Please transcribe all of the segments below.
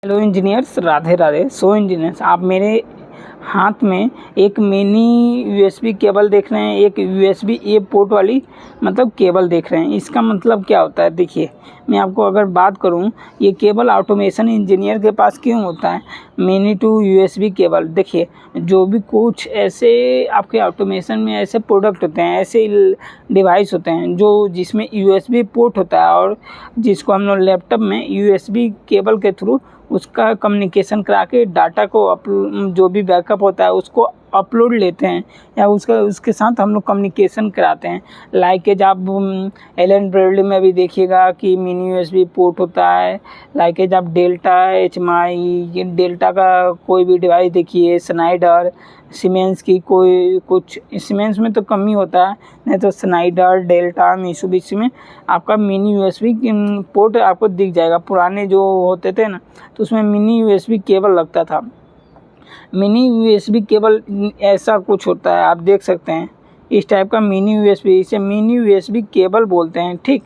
Hello engineers, Radhe Radhe. So engineers, आप मेरे हाथ में एक मिनी यूएसबी केबल देख रहे हैं, एक यूएसबी ए पोर्ट वाली मतलब केबल देख रहे हैं। इसका मतलब क्या होता है, देखिए मैं आपको अगर बात करूं, ये केबल ऑटोमेशन इंजीनियर के पास क्यों होता है, मिनी टू यूएसबी केबल। देखिए जो भी कुछ ऐसे आपके ऑटोमेशन में ऐसे प्रोडक्ट होते हैं, ऐसे डिवाइस होते हैं जो जिसमें यूएसबी पोर्ट होता है और जिसको हम लोग लैपटॉप में यूएसबी केबल के थ्रू उसका कम्युनिकेशन करा के डाटा को जो भी बैकअप होता है उसको अपलोड लेते हैं या उसके साथ हम लोग कम्युनिकेशन कराते हैं। लाइक आप एलन ब्रेडली में भी देखिएगा कि मिनी यूएसबी पोर्ट होता है। लाइक आप डेल्टा एचएमआई डेल्टा का कोई भी डिवाइस देखिए, स्नाइडर सीमेंस की कोई कुछ सीमेंस में तो कम ही होता है, नहीं तो स्नाइडर डेल्टा मित्सुबिशी में आपका मिनी यूएसबी पोर्ट आपको दिख जाएगा। पुराने जो होते थे ना तो उसमें मिनी यूएसबी केबल लगता था। मिनी यूएसबी केबल ऐसा कुछ होता है, आप देख सकते हैं इस टाइप का मिनी यूएसबी, इसे मिनी यूएसबी केबल बोलते हैं, ठीक।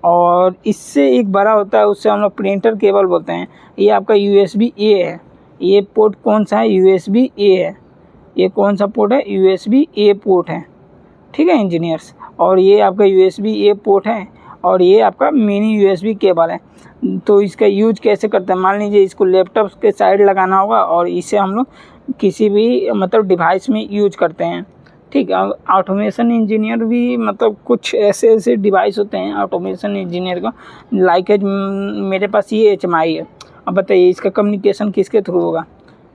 और इससे एक बड़ा होता है, उससे हम लोग प्रिंटर केबल बोलते हैं। ये आपका यूएसबी ए है। ये पोर्ट कौन सा है, यूएसबी ए है। ये कौन सा पोर्ट है, यूएसबी ए पोर्ट है, ठीक है इंजीनियर्स। और ये आपका यूएसबी ए पोर्ट है और ये आपका मिनी यूएसबी केबल है। तो इसका यूज कैसे करते हैं, मान लीजिए इसको लैपटॉप के साइड लगाना होगा और इसे हम लोग किसी भी मतलब डिवाइस में यूज करते हैं, ठीक। ऑटोमेशन इंजीनियर भी मतलब कुछ ऐसे डिवाइस होते हैं ऑटोमेशन इंजीनियर का। लाइक मेरे पास ये एचएमआई है। अब बताइए इसका कम्युनिकेशन किसके थ्रू होगा,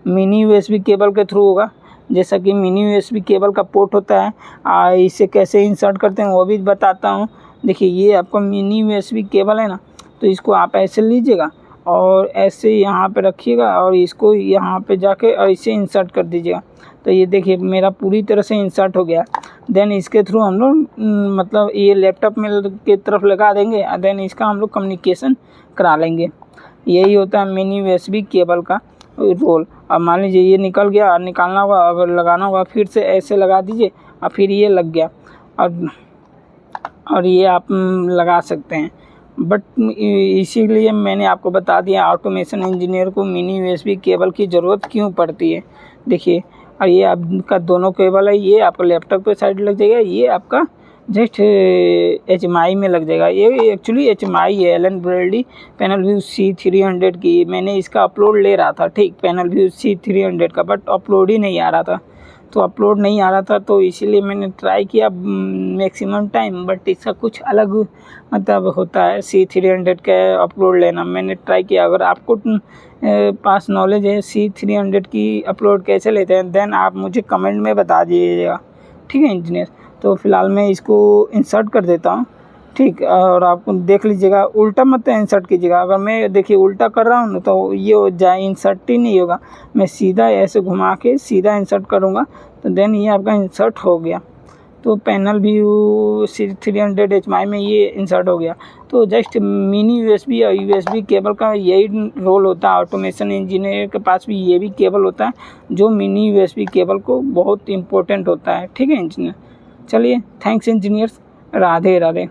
मिनी यूएसबी केबल के थ्रू होगा। जैसा कि मिनी यूएसबी केबल का पोर्ट होता है, इसे कैसे इंसर्ट करते हैं वो भी बताता हूँ। देखिए ये आपका मिनी यूएसबी केबल है ना, तो इसको आप ऐसे लीजिएगा और ऐसे यहाँ पे रखिएगा और इसको यहाँ पे जाके और इसे इंसर्ट कर दीजिएगा। तो ये देखिए मेरा पूरी तरह से इंसर्ट हो गया। देन इसके थ्रू हम लोग मतलब ये लैपटॉप में के तरफ लगा देंगे और देन इसका हम लोग कम्युनिकेशन करा लेंगे। यही होता है मिनी यूएसबी केबल का रोल। अब मान लीजिए ये निकल गया और निकालना होगा, अगर लगाना होगा फिर से ऐसे लगा दीजिए और फिर ये लग गया और ये आप लगा सकते हैं। बट इसीलिए मैंने आपको बता दिया ऑटोमेशन इंजीनियर को मिनी यूएसबी केबल की ज़रूरत क्यों पड़ती है। देखिए और ये आपका दोनों केबल है, ये आपका लैपटॉप पे साइड लग जाएगा, ये आपका जस्ट एचएमआई में लग जाएगा। ये एक्चुअली एचएमआई है, एलन ब्रेडली पैनलव्यू C300 की। मैंने इसका अपलोड ले रहा था, ठीक, पैनलव्यू C300 का, बट अपलोड ही नहीं आ रहा था। तो अपलोड नहीं आ रहा था तो इसीलिए मैंने ट्राई किया मैक्सिमम टाइम, बट इसका कुछ अलग मतलब होता है C300 का अपलोड लेना। मैंने ट्राई किया। अगर आपको पास नॉलेज है C300 की अपलोड कैसे लेते हैं, देन आप मुझे कमेंट में बता दीजिएगा, ठीक है इंजीनियर। तो फिलहाल मैं इसको इंसर्ट कर देता हूँ, ठीक। और आप देख लीजिएगा, उल्टा मत इंसर्ट कीजिएगा। अगर मैं देखिए उल्टा कर रहा हूँ ना तो ये हो जाए, इंसर्ट ही नहीं होगा। मैं सीधा ऐसे घुमा के सीधा इंसर्ट करूँगा तो देन ये आपका इंसर्ट हो गया। तो पैनल व्यू C300 एचएमआई में ये इंसर्ट हो गया। तो जस्ट मिनी यूएसबी और यूएसबी केबल का यही रोल होता है। ऑटोमेशन इंजीनियर के पास भी ये भी केबल होता है जो मिनी यूएसबी केबल को बहुत इम्पोर्टेंट होता है, ठीक है इंजीनियर। चलिए, थैंक्स इंजीनियर्स, राधे राधे।